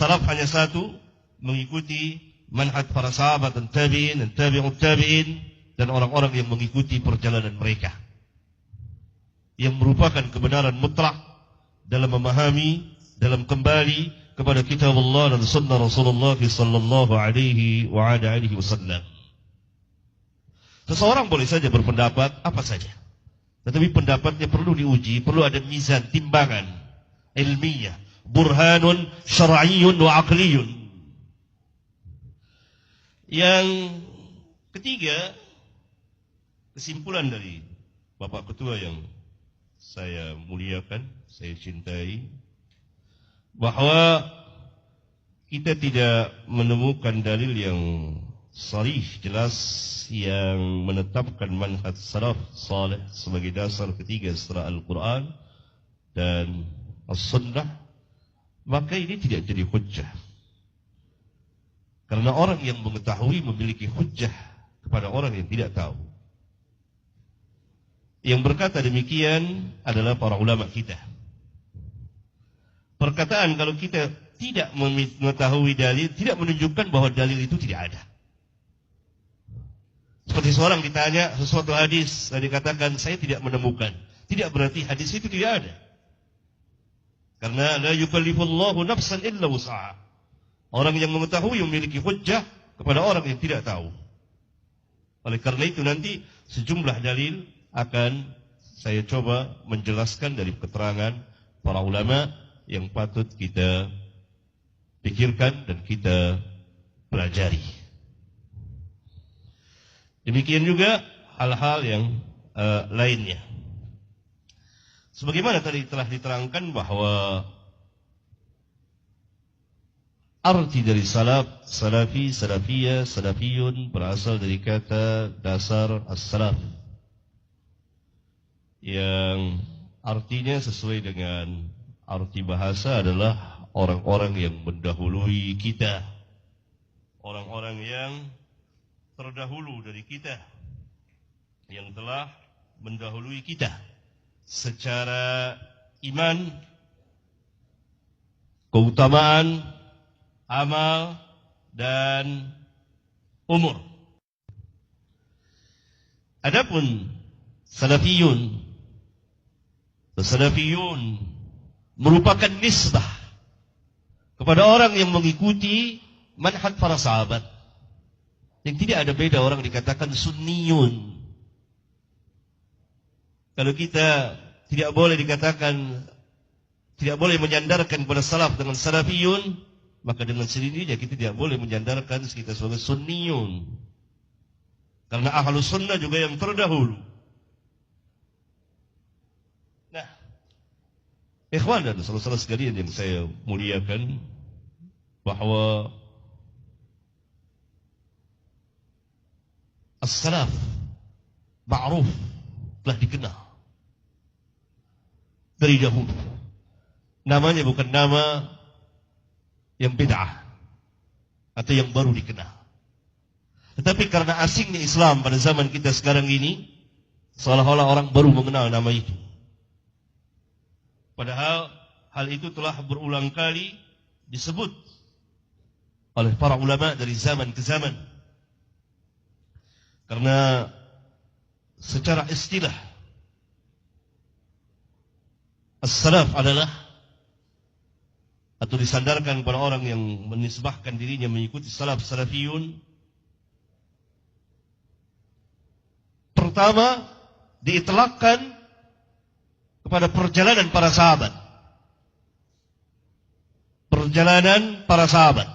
salaf hanya satu, mengikuti manhaj para sahabat dan tabi'in dan tabi'ut tabi'in dan orang-orang yang mengikuti perjalanan mereka, yang merupakan kebenaran mutlak dalam memahami, dalam kembali kepada kitab Allah dan sunnah Rasulullah sallallahu alaihi wa alihi wasallam. Seseorang boleh saja berpendapat apa saja, tetapi pendapatnya perlu diuji, perlu ada mizan, timbangan ilmiah, burhanun syar'iyyun wa aqliyyun. Yang ketiga, kesimpulan dari Bapak Ketua yang saya muliakan, saya cintai, bahwa kita tidak menemukan dalil yang sharih, jelas, yang menetapkan manhaj salaf saleh sebagai dasar ketiga setelah Al-Quran dan As-Sunnah, maka ini tidak jadi hujjah. Karena orang yang mengetahui memiliki hujjah kepada orang yang tidak tahu. Yang berkata demikian adalah para ulama kita. Perkataan kalau kita tidak mengetahui dalil tidak menunjukkan bahwa dalil itu tidak ada. Seperti seorang ditanya sesuatu hadis, dan dikatakan saya tidak menemukan. Tidak berarti hadis itu tidak ada. Karena la yukallifullahu nafsan illa wus'aha. Orang yang mengetahui memiliki hujjah kepada orang yang tidak tahu. Oleh karena itu nanti sejumlah dalil akan saya coba menjelaskan dari keterangan para ulama yang patut kita pikirkan dan kita pelajari. Demikian juga hal-hal yang lainnya. Sebagaimana tadi telah diterangkan bahwa arti dari salaf, salafi, salafiyah, salafiyun berasal dari kata dasar as-salaf, yang artinya sesuai dengan arti bahasa adalah orang-orang yang mendahului kita, orang-orang yang terdahulu dari kita, yang telah mendahului kita secara iman, keutamaan, amal, dan umur. Adapun salafiyun merupakan nisbah kepada orang yang mengikuti manhaj para sahabat. Yang tidak ada beda orang dikatakan sunniyun. Kalau kita tidak boleh dikatakan, tidak boleh menyandarkan kepada salaf dengan salafiyun, maka dengan sendirinya kita tidak boleh menyandarkan kita sebagai sunniyun. Karena ahlus sunnah juga yang terdahulu. Nah, ikhwan dan saudara-saudara sekalian yang saya muliakan, bahwa as-salaf ma'ruf, telah dikenal dari dahulu. Namanya bukan nama yang bid'ah atau yang baru dikenal. Tetapi karena asingnya Islam pada zaman kita sekarang ini, seolah-olah orang baru mengenal nama itu. Padahal hal itu telah berulang kali disebut oleh para ulama dari zaman ke zaman. Karena secara istilah as-salaf adalah, atau disandarkan kepada orang yang menisbahkan dirinya mengikuti salaf, salafiyun, pertama diitlaqkan kepada perjalanan para sahabat. Perjalanan para sahabat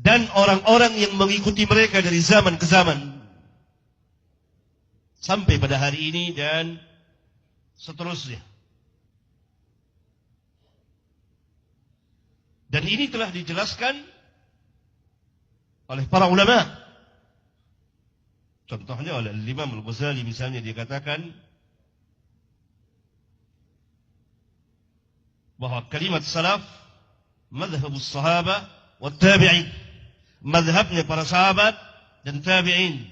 dan orang-orang yang mengikuti mereka dari zaman ke zaman sampai pada hari ini dan seterusnya. Dan ini telah dijelaskan oleh para ulama. Contohnya oleh Imam Al-Ghazali misalnya, dia katakan bahwa kalimat salaf madhhabus sahaba wa tabi'in, madhabnya para sahabat dan tabi'in.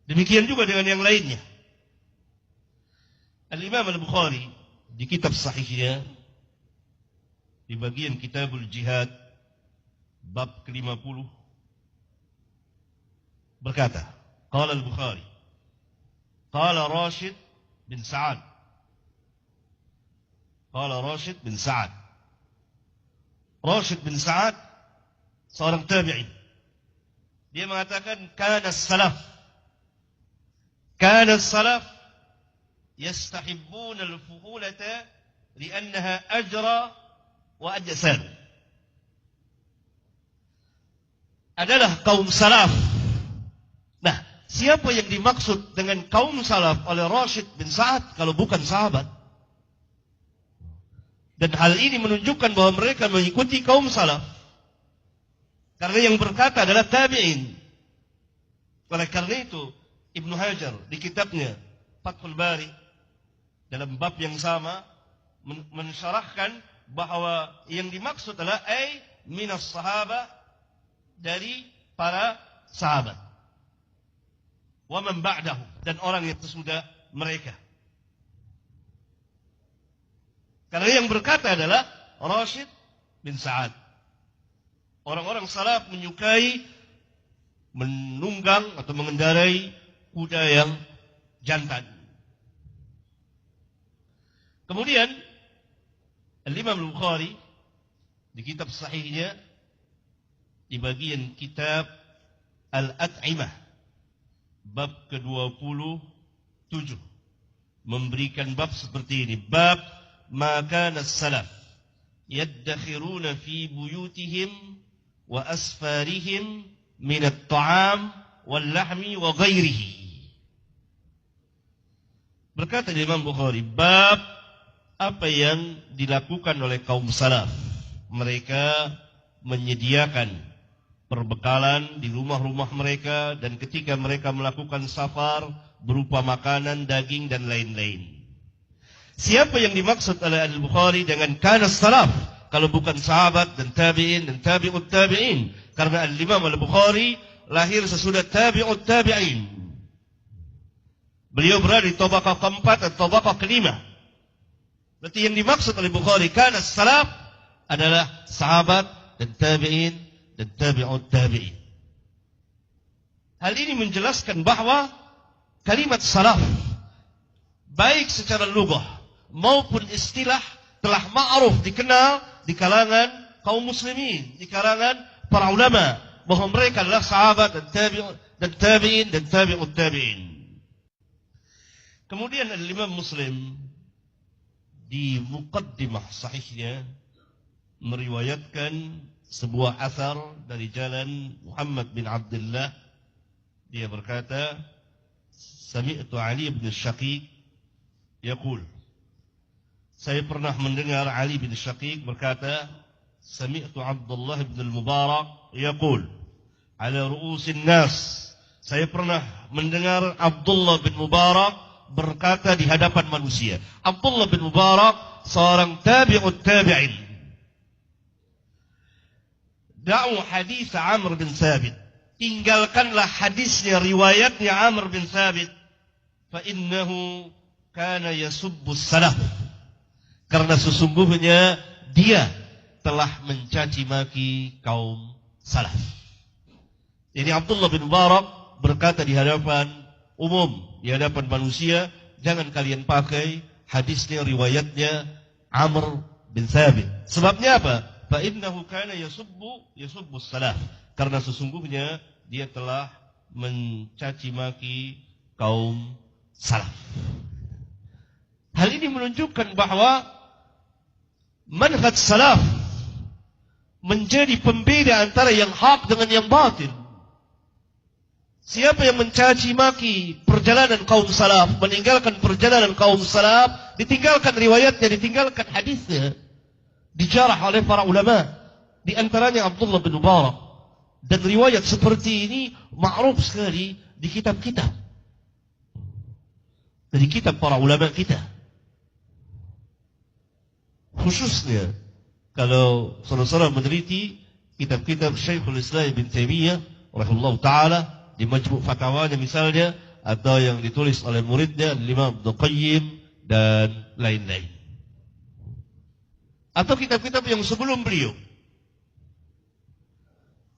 Demikian juga dengan yang lainnya. Al-Imam Al-Bukhari di kitab sahihnya di bagian Kitabul Jihad bab ke-50 berkata, qala Al-Bukhari qala Rashid bin Sa'ad qala Rashid bin Sa'ad Rashid bin Sa'ad seorang tabi'in. Dia mengatakan kana salaf yastahibbuna al-fuhulata li'annaha ajra wa ajsad. Adalah kaum salaf. Nah, siapa yang dimaksud dengan kaum salaf oleh Rashid bin Sa'ad kalau bukan sahabat? Dan hal ini menunjukkan bahwa mereka mengikuti kaum salaf. Karena yang berkata adalah tabi'in. Oleh karena itu, Ibnu Hajar di kitabnya Fathul Bari dalam bab yang sama mensyarahkan bahwa yang dimaksud adalah minas sahabah, dari para sahabat. Wa man ba'dahu, dan orang yang sesudah mereka. Karena yang berkata adalah Rashid bin Sa'ad. Orang-orang salaf menyukai menunggang atau mengendarai kuda yang jantan. Kemudian Al-Imam Al-Bukhari di kitab sahihnya di bagian kitab Al-At'imah bab ke-27 memberikan bab seperti ini, bab ma kana as-salaf yaddakhiruna fi buyutihim wa asfarihim min at-ta'am wal lahmi wa ghairihi. Berkata Imam Bukhari, bab apa yang dilakukan oleh kaum salaf. Mereka menyediakan perbekalan di rumah-rumah mereka, dan ketika mereka melakukan safar berupa makanan, daging dan lain-lain. Siapa yang dimaksud oleh Al-Bukhari dengan kana salaf kalau bukan sahabat dan tabi'in dan tabi'ut tabi'in? Karena Al-Imam Al-Bukhari lahir sesudah tabi'ut tabi'in. Beliau berada di tabaqah keempat atau tabaqah kelima. Berarti yang dimaksud oleh Bukhari kana salaf adalah sahabat dan tabi'in dan tabi'ut tabi'in. Hal ini menjelaskan bahwa kalimat salaf baik secara lughah maupun istilah telah ma'ruf, dikenal di kalangan kaum muslimin, di kalangan para ulama, bahwa mereka adalah sahabat dan tabi'in dan tabi'ut tabi'in. Kemudian Al-Imam Muslim di muqaddimah sahihnya meriwayatkan sebuah asar dari jalan Muhammad bin Abdullah. Dia berkata, sami'tu Ali bin Syaqiq yaqul, saya pernah mendengar Ali bin Syaqiq berkata, sami'tu Abdullah bin Al-Mubarak yaqul ala ru'usin nas, saya pernah mendengar Abdullah bin Mubarak berkata di hadapan manusia. Abdullah bin Mubarak seorang tabi'ut tabi'in. Da'u hadis Amr bin Thabit, tinggalkanlah hadisnya, riwayatnya Amr bin Thabit, fa innahu kana yasubbu salaf, karena sesungguhnya dia telah mencaci maki kaum salaf. Jadi Abdullah bin Mubarak berkata di hadapan umum, di hadapan manusia, jangan kalian pakai hadisnya, riwayatnya Amr bin Thabit. Sebabnya apa? Fa innahu kana yasubbu salaf, karena sesungguhnya dia telah mencaci maki kaum salaf. Hal ini menunjukkan bahwa manhaj salaf menjadi pembeda antara yang hak dengan yang batil. Siapa yang mencaci maki perjalanan kaum salaf, meninggalkan perjalanan kaum salaf, ditinggalkan riwayatnya, ditinggalkan hadisnya, dijarah oleh para ulama, di antaranya Abdullah bin Mubarak. Dan riwayat seperti ini ma'ruf sekali di kitab-kitab, dari kitab para ulama kita. Khususnya kalau saudara-saudara meneliti kitab-kitab Syekhul Islam Ibn Taimiyah rahimahullah ta'ala, di majmu' fatwanya misalnya, atau yang ditulis oleh muridnya Imam Ibnu Qayyim dan lain-lain. Atau kitab-kitab yang sebelum beliau.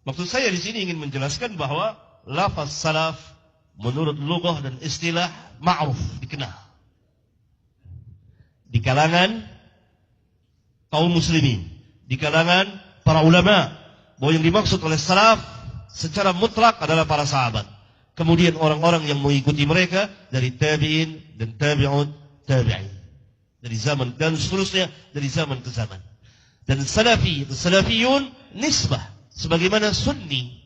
Maksud saya di sini ingin menjelaskan bahwa lafaz salaf menurut lughah dan istilah ma'ruf, dikenal di kalangan kaum muslimin, di kalangan para ulama, bahwa yang dimaksud oleh salaf secara mutlak adalah para sahabat. Kemudian orang-orang yang mengikuti mereka dari tabi'in dan tabi'ut tabi'in, dari zaman dan seterusnya dari zaman ke zaman. Dan salafi, salafiyun nisbah sebagaimana sunni.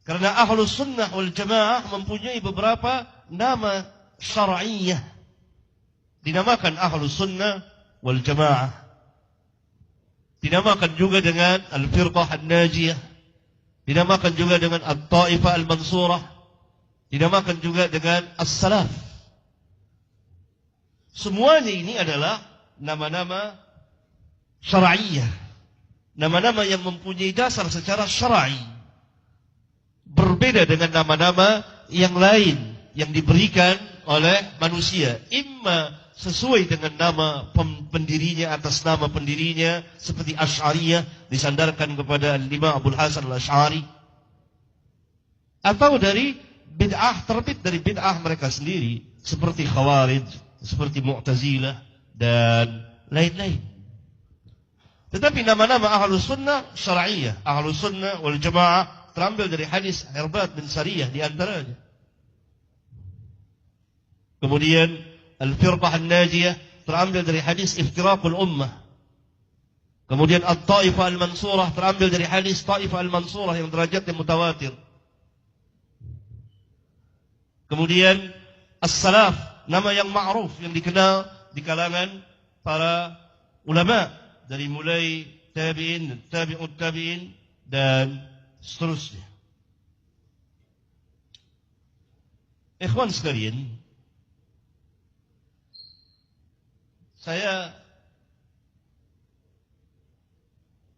Karena ahlus sunnah wal jamaah mempunyai beberapa nama syar'iyyah. Dinamakan ahlus sunnah wal jamaah. Dinamakan juga dengan al-firqah an-najiyah. Dinamakan juga dengan at-taifah al-mansurah. Dinamakan juga dengan as-salaf. Semuanya ini adalah nama-nama syar'iyyah. Nama-nama yang mempunyai dasar secara syar'i. Berbeda dengan nama-nama yang lain yang diberikan oleh manusia. Imma sesuai dengan nama pendirinya, atas nama pendirinya, seperti Asy'ariyah disandarkan kepada Imam Abul Hasan al-Asy'ari, atau dari bid'ah, terbit dari bid'ah mereka sendiri, seperti Khawarij, seperti Mu'tazilah dan lain-lain. Tetapi nama-nama Ahlus Sunnah syar'iyyah, Ahlus Sunnah wal Jamaah terambil dari hadis Irbad bin Sariyah di antaranya. Kemudian Al-Firqah An-Najiyah terambil dari hadis Iftiraqul Ummah. Kemudian At-Taifah Al-Mansurah terambil dari hadis Taifah Al-Mansurah yang derajatnya mutawatir. Kemudian As-Salaf, nama yang ma'ruf, yang dikenal di kalangan para ulama dari mulai tabi'in, tabi'ut tabi'in dan seterusnya. Ikhwan sekalian, saya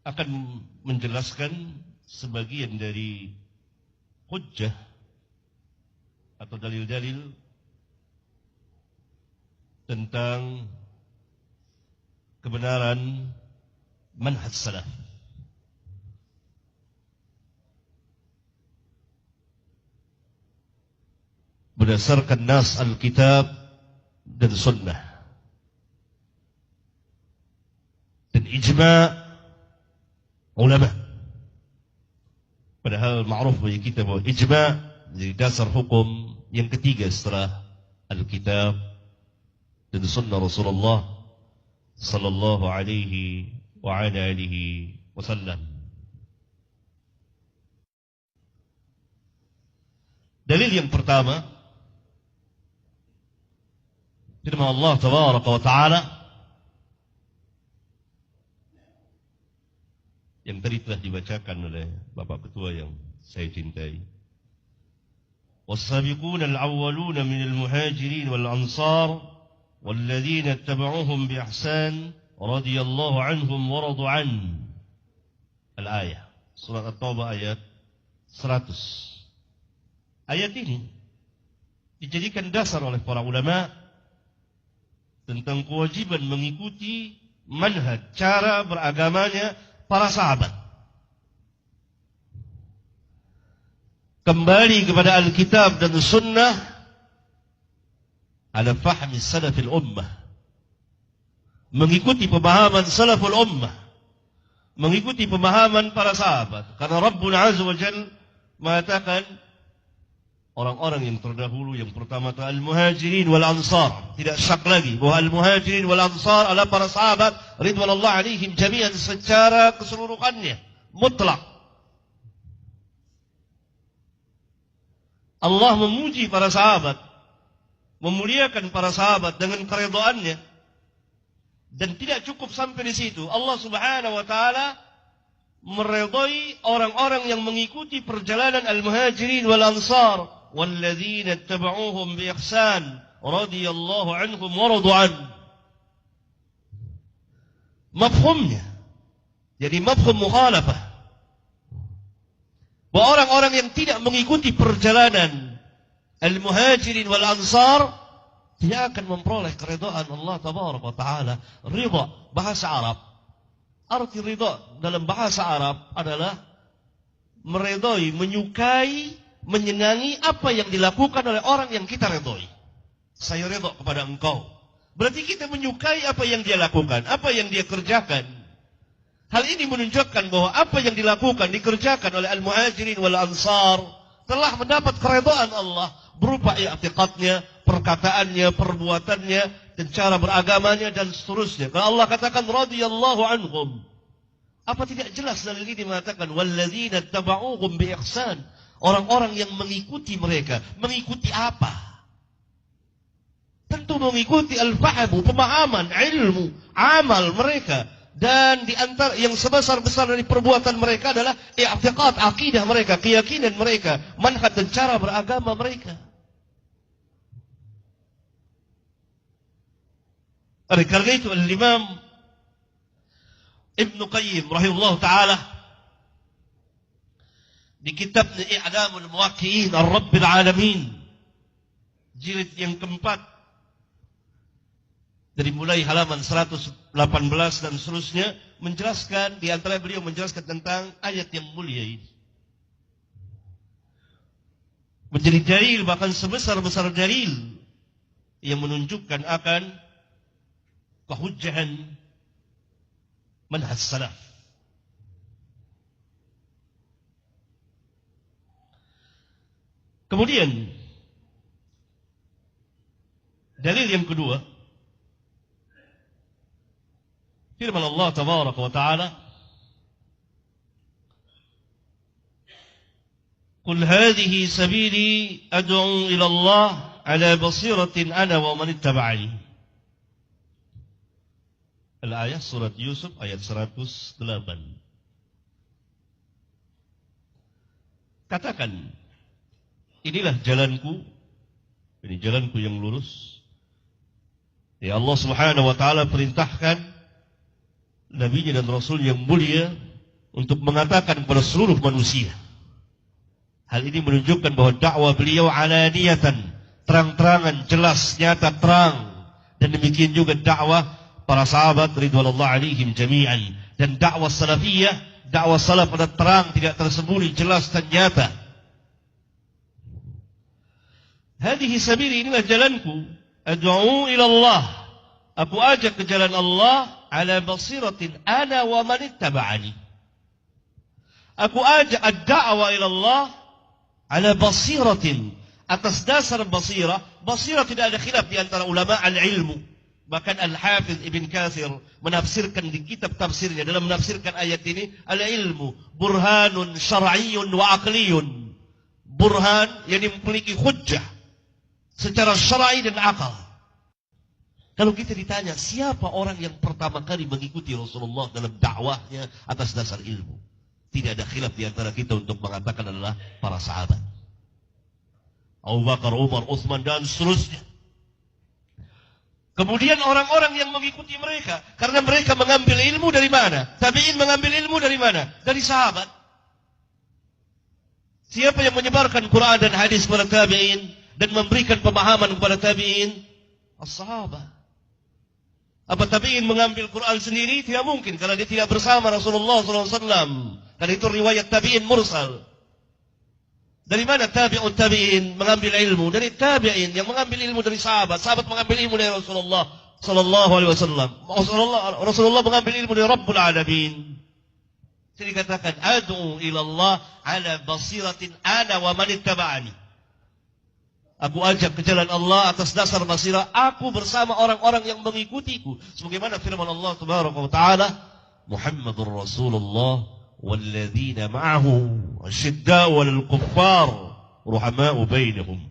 akan menjelaskan sebagian dari hujjah atau dalil-dalil tentang kebenaran manhaj salaf. Berdasarkan nas al-kitab dan sunnah dan ijma' ulama. Padahal ma'ruf bagi kita bahwa ijma' menjadi dasar hukum yang ketiga setelah al-kitab dan sunnah Rasulullah sallallahu alaihi wa ala alihi wasallam. Dalil yang pertama, firman Allah tabaraka wa ta'ala yang tadi telah dibacakan oleh Bapak Ketua yang saya cintai. Was-sabiquna al-awwaluna minal muhajirin wal ansar walladzina ittaba'uhum bi ihsan radhiyallahu anhum wa radu an. Al-ayah, surat At-Taubah ayat 100. Ayat ini dijadikan dasar oleh para ulama tentang kewajiban mengikuti manhaj, cara beragamanya para sahabat. Kembali kepada Alkitab dan Sunnah ala fahmi salafil ummah. Mengikuti pemahaman salaful ummah. Mengikuti pemahaman para sahabat. Karena Rabbuna Azza wa Jalla mengatakan orang-orang yang terdahulu, yang pertama al-muhajirin wal ansar. Tidak syak lagi bahwa al-muhajirin wal ansar adalah para sahabat ridwanullah alaihim jami'an secara keseluruhannya, mutlak. Allah memuji para sahabat, memuliakan para sahabat dengan keridhaannya. Dan tidak cukup sampai di situ. Allah Subhanahu wa taala meridai orang-orang yang mengikuti perjalanan al-muhajirin wal ansar. وَالَّذِينَ اتَّبَعُوهُمْ بِإِحْسَانٍ رَضِيَ اللَّهُ عَنْهُمْ وَرَضُوا عَنْهُ. Mafhumnya jadi mafhum mukhalafah. Bahwa orang-orang yang tidak mengikuti perjalanan al-muhajirin wal ansar, tidak akan memperoleh keridhaan Allah tabaraka wa taala. Ridha, bahasa Arab. Arti ridha dalam bahasa Arab adalah meridhai, menyukai, menyenangi apa yang dilakukan oleh orang yang kita ridhai. Saya ridha kepada engkau. Berarti kita menyukai apa yang dia lakukan, apa yang dia kerjakan. Hal ini menunjukkan bahwa apa yang dilakukan, dikerjakan oleh al-muhajirin wal ansar telah mendapat keridhaan Allah berupa i'tiqadnya, perkataannya, perbuatannya, dan cara beragamanya dan seterusnya. Kalau Allah katakan radhiyallahu anhum, apa tidak jelas dalil ini mengatakan walladzina tabauhum bi ihsan, orang-orang yang mengikuti mereka, mengikuti apa? Tentu mengikuti al-fahamu, pemahaman, ilmu, amal mereka. Dan di antara yang sebesar-besar dari perbuatan mereka adalah i'tiqad, akidah mereka, keyakinan mereka, manhaj dan cara beragama mereka. Oleh karena itu Al-Imam Ibn Qayyim rahimahullah ta'ala di kitabnya I'lamul Muwaqqi'in Ar-Rabbil Alamin jilid yang keempat, dari mulai halaman 118 dan seterusnya, menjelaskan, di antara beliau menjelaskan tentang ayat yang mulia ini. Menjadi dalil, bahkan sebesar-besar dalil yang menunjukkan akan kehujjahan manhaj salaf. Kemudian dalil yang kedua, firman Allah tabaraka wa ta'ala, "Qul hadhihi sabili ad'u ila Allah ala basiratin ana wa man ittaba'ani." Al-ayat surat Yusuf ayat 108. Katakan, inilah jalanku, ini jalanku yang lurus. Ya Allah Subhanahu wa ta'ala perintahkan Nabi-Nya dan Rasul yang mulia untuk mengatakan kepada seluruh manusia. Hal ini menunjukkan bahwa dakwah beliau alaniyatan, terang-terangan, jelas, nyata, terang. Dan demikian juga dakwah para sahabat ridwanullah alaihim jami'an. Dan dakwah salafiyah, dakwah salaf pada terang, tidak tersembunyi, jelas dan nyata. Hadihi sabili, inilah jalanku, ad'u ila Allah, aku ajak ke jalan Allah ala basiratin ana wa man ittaba'ani. Aku ajak ad-da'wa ila Allah ala basiratin, atas dasar basirah. Basirah tidak ada khilaf di antara ulama al-ilmu. Bahkan Al-Hafidh Ibn Katsir menafsirkan di kitab tafsirnya, dalam menafsirkan ayat ini, al-ilmu burhanun syar'iyyun wa aqliyun. Burhan yang memiliki hujjah secara syar'i dan akal. Kalau kita ditanya, siapa orang yang pertama kali mengikuti Rasulullah dalam dakwahnya atas dasar ilmu? Tidak ada khilaf di antara kita untuk mengatakan adalah para sahabat. Abu Bakar, Umar, Utsman, dan seterusnya. Kemudian orang-orang yang mengikuti mereka, karena mereka mengambil ilmu dari mana? Tabi'in mengambil ilmu dari mana? Dari sahabat. Siapa yang menyebarkan Quran dan hadis kepada tabi'in dan memberikan pemahaman kepada tabi'in? As-sahabat. Apa tabi'in mengambil Quran sendiri? Tidak mungkin, karena dia tidak bersama Rasulullah SAW. Karena itu riwayat tabi'in mursal. Dari mana tabi'un tabi'in mengambil ilmu? Dari tabi'in yang mengambil ilmu dari sahabat. Sahabat mengambil ilmu dari Rasulullah SAW. Rasulullah mengambil ilmu dari Rabbul Alamin. Jadi dikatakan, ad'u ilallah ala basiratin ana wa man ittaba'ani. Aku ajak ke jalan Allah atas dasar basirah, aku bersama orang-orang yang mengikutiku. Sebagaimana firman Allah Tabaraka wa Ta'ala, Muhammadur Rasulullah walladzina ma'ahu asyidda'u 'alal kuffar ruhama'u bainahum.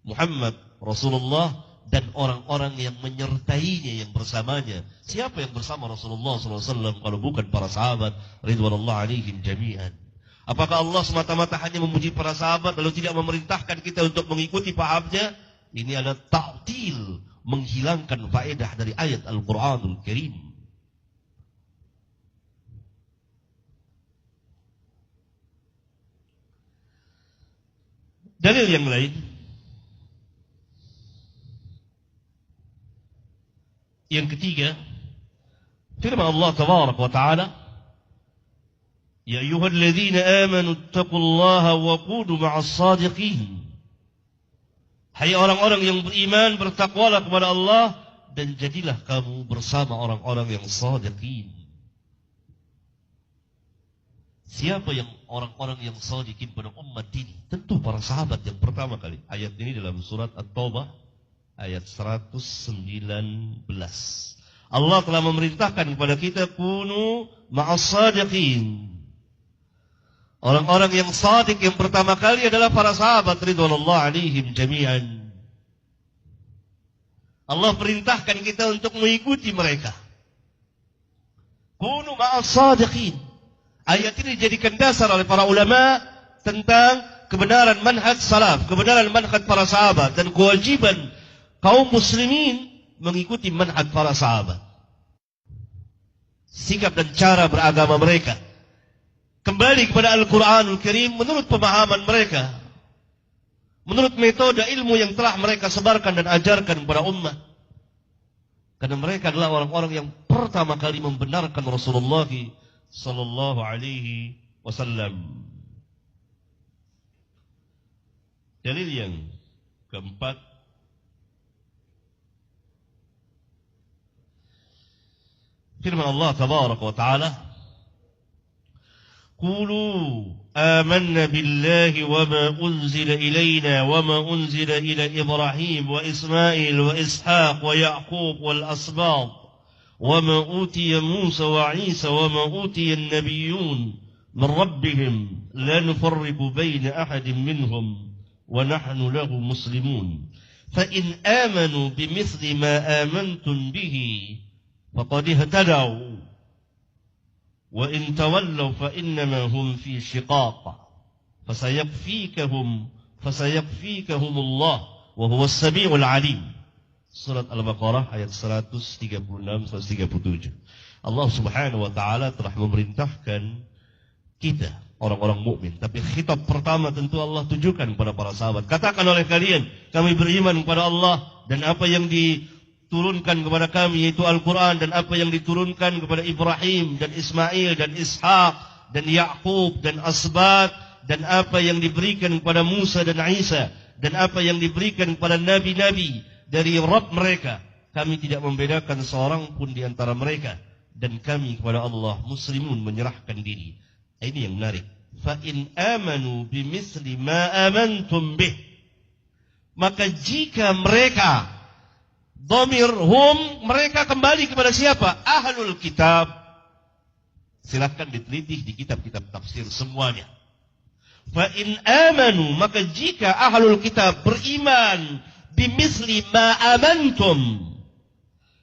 Muhammad Rasulullah dan orang-orang yang menyertainya, yang bersamanya. Siapa yang bersama Rasulullah SAW kalau bukan para sahabat ridwanullah alaihim jami'an? Apakah Allah semata-mata hanya memuji para sahabat lalu tidak memerintahkan kita untuk mengikuti pahamnya? Ini adalah ta'til, menghilangkan faedah dari ayat Al-Quranul Karim. Dalil yang lain, Yang ketiga, firman Allah tabaraka wa ta'ala, Ya ayyuhalladzina amanu ittaqullaha wa kunu ma'as sadiqin. Hai orang-orang yang beriman, bertakwalah kepada Allah dan jadilah kamu bersama orang-orang yang sadiqin. Siapa yang orang-orang yang sadiqin pada umat ini? Tentu para sahabat yang pertama kali. Ayat ini dalam surat At-Taubah ayat 119. Allah telah memerintahkan kepada kita kunu ma'as sadiqin. Orang-orang yang sadiq yang pertama kali adalah para sahabat ridwanullah alaihim jami'an. Allah perintahkan kita untuk mengikuti mereka. Kunu ma'as sadiqin. Ayat ini dijadikan dasar oleh para ulama tentang kebenaran manhaj salaf, kebenaran manhaj para sahabat, dan kewajiban kaum muslimin mengikuti manhaj para sahabat. Sikap dan cara beragama mereka kembali kepada Al-Quranul Karim menurut pemahaman mereka, menurut metode ilmu yang telah mereka sebarkan dan ajarkan kepada umat. Karena mereka adalah orang-orang yang pertama kali membenarkan Rasulullah sallallahu alaihi wasallam. Dalil yang keempat, firman Allah tabaraka wa ta'ala, قولوا آمنا بالله وما أنزل إلينا وما أنزل إلى إبراهيم وإسماعيل وإسحاق ويعقوب والأسباط وما أوتي موسى وعيسى وما أوتي النبيون من ربهم لا نفرق بين أحد منهم ونحن له مسلمون فإن آمنوا بمثل ما آمنتم به فقد اهتدوا وإن تولوا فإنما هم في شقاق فسيكفيكهم الله وهو السميع العليم. Surat Al-Baqarah ayat 136-137. Allah Subhanahu wa taala telah memerintahkan kita orang-orang mukmin, tapi khitab pertama tentu Allah tujukan kepada para sahabat. Katakan oleh kalian, kami beriman kepada Allah dan apa yang diturunkan kepada kami yaitu Al-Quran, dan apa yang diturunkan kepada Ibrahim dan Ismail dan Ishaq dan Ya'qub dan Asbat, dan apa yang diberikan kepada Musa dan Isa, dan apa yang diberikan kepada nabi-nabi dari Rabb mereka. Kami tidak membedakan seorang pun di antara mereka, dan kami kepada Allah muslimun, menyerahkan diri. Ini yang menarik. Fa in amanu bimithli ma amantum bih, maka jika mereka, dhamir hum, mereka kembali kepada siapa? Ahlul kitab. Silakan diteliti di kitab-kitab tafsir semuanya. Fa in amanu, maka jika ahlul kitab beriman bimithli ma amantum,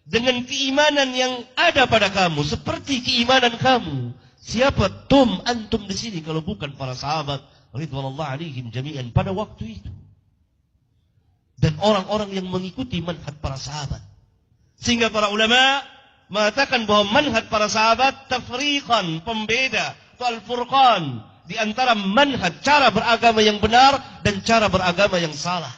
dengan keimanan yang ada pada kamu, seperti keimanan kamu. Siapa tum, antum di sini kalau bukan para sahabat ridwanullah alaihim jami'an pada waktu itu, dan orang-orang yang mengikuti manhaj para sahabat. Sehingga para ulama mengatakan bahwa manhaj para sahabat tafriqan, pembeda atau al-furqan di antara manhaj cara beragama yang benar dan cara beragama yang salah.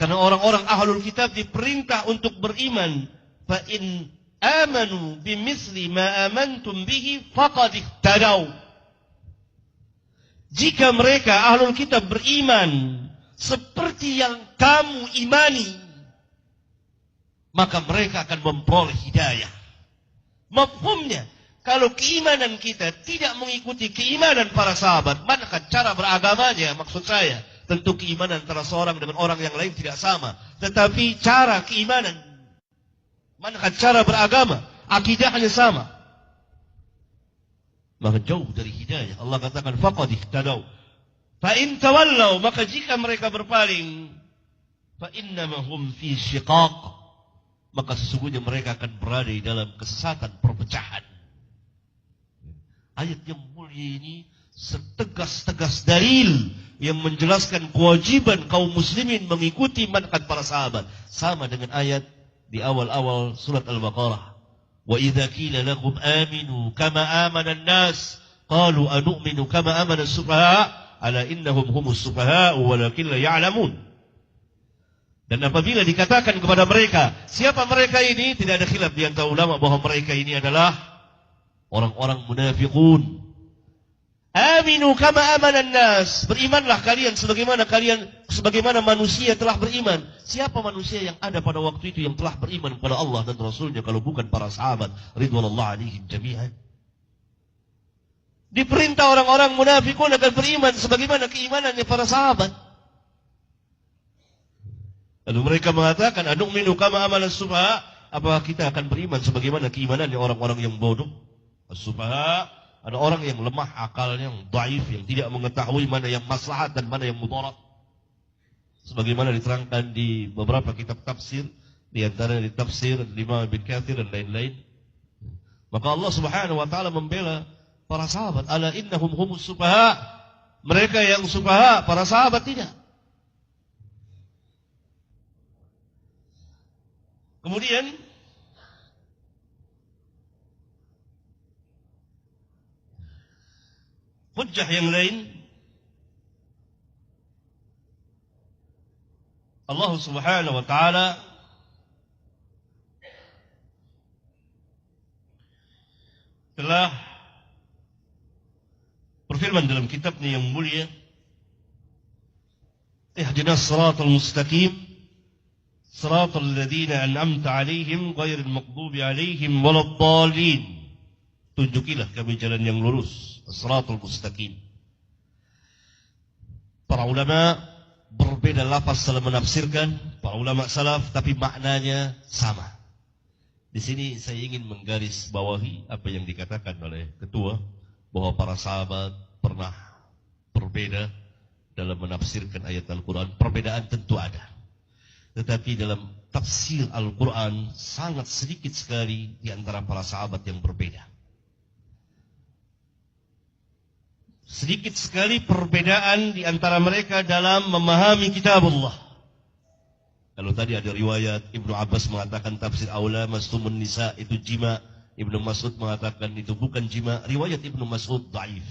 Karena orang-orang ahlul kitab diperintah untuk beriman. Fa in amanu bimithli ma amantum bihi faqad ihtadaw. Jika mereka ahlul kitab beriman seperti yang kamu imani, maka mereka akan memperoleh hidayah. Mafhumnya, kalau keimanan kita tidak mengikuti keimanan para sahabat, maka cara beragamanya, maksud saya, tentu keimanan antara seorang dengan orang yang lain tidak sama. Tetapi cara keimanan, manhaj cara beragama, akidahnya sama, maka jauh dari hidayah. Allah katakan faqad ihtadaw. Fa in tawallaw, maka jika mereka berpaling, fa innama hum fi shiqaq, maka sesungguhnya mereka akan berada di dalam kesesatan, perpecahan. Ayat yang mulia ini setegas-tegas dalil yang menjelaskan kewajiban kaum muslimin mengikuti manhaj para sahabat, sama dengan ayat di awal-awal surat Al-Baqarah. Wa idza qila lakum aminu kama amana an-nas qalu anu'minu kama amana as-sufaha ala innahum humus sufaha walakin la ya'lamun. Dan apabila dikatakan kepada mereka, siapa mereka ini? Tidak ada khilaf di antara ulama bahwa mereka ini adalah orang-orang munafiqun. Aminu kama amanan nas. Berimanlah kalian sebagaimana manusia telah beriman. Siapa manusia yang ada pada waktu itu yang telah beriman kepada Allah dan Rasulnya kalau bukan para sahabat ridwanullah alaihim jami'an? Diperintah orang-orang munafikun agar beriman sebagaimana keimanannya para sahabat. Lalu mereka mengatakan, anu'minu kama amalan sufaha. Apakah kita akan beriman sebagaimana keimanannya orang-orang yang bodoh? As-sufaha, ada orang yang lemah akalnya, yang dhaif, yang tidak mengetahui mana yang maslahat dan mana yang mudarat. Sebagaimana diterangkan di beberapa kitab tafsir, di antaranya di tafsir Imam Ibn Katsir dan lain-lain. Maka Allah Subhanahu wa taala membela para sahabat, ala innahum humus sufaha. Mereka yang sufaha, para sahabat tidak. Kemudian hujjah yang lain, Allah Subhanahu wa taala telah berfirman dalam kitabnya yang mulia, ihdinas siratal mustaqim siratal ladzina an'amta 'alaihim ghairil maghdubi 'alaihim waladdallin. Tunjukilah kami jalan yang lurus, siratal mustaqim. Para ulama berbeda lafaz dalam menafsirkan, para ulama salaf, tapi maknanya sama. Di sini saya ingin menggaris bawahi apa yang dikatakan oleh ketua, bahwa para sahabat pernah berbeda dalam menafsirkan ayat Al-Quran. Perbedaan tentu ada, tetapi dalam tafsir Al-Quran sangat sedikit sekali di antara para sahabat yang berbeda. Sedikit sekali perbedaan di antara mereka dalam memahami kitab Allah. Kalau tadi ada riwayat Ibnu Abbas mengatakan tafsir aula mastumun nisa itu jima, Ibnu Mas'ud mengatakan itu bukan jima. Riwayat Ibnu Mas'ud dhaif,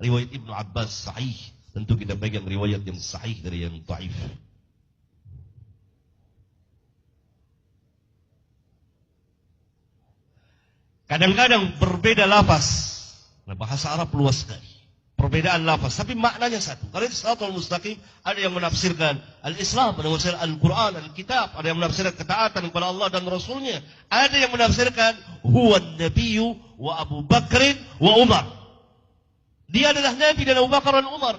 riwayat Ibnu Abbas sahih. Tentu kita pegang riwayat yang sahih dari yang dhaif. Kadang-kadang berbeda lafaz. Nah, bahasa Arab luas sekali. Perbedaan lafaz, tapi maknanya satu. Kalau itu siratal mustaqim, ada yang menafsirkan al-Islam, ada yang menafsirkan Al-Quran, Al-Kitab, ada yang menafsirkan ketaatan kepada Allah dan Rasulnya. Ada yang menafsirkan huwa nabiyyu wa Abu Bakrin wa Umar. Dia adalah Nabi dan Abu Bakar dan Umar.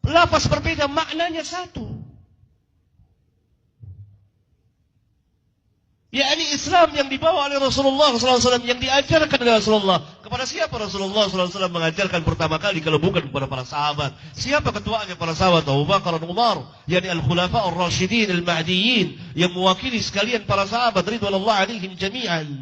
Lafaz berbeda, maknanya satu. yakni Islam yang dibawa oleh Rasulullah SAW, yang diajarkan oleh Rasulullah. Kepada siapa Rasulullah SAW mengajarkan pertama kali kalau bukan kepada para sahabat? Siapa ketuanya para sahabat? Abu Bakar dan Umar, yakni al-khulafa ar-rasyidin al-mahdiyyin, yang mewakili sekalian para sahabat ridwanullah alaihim jami'an.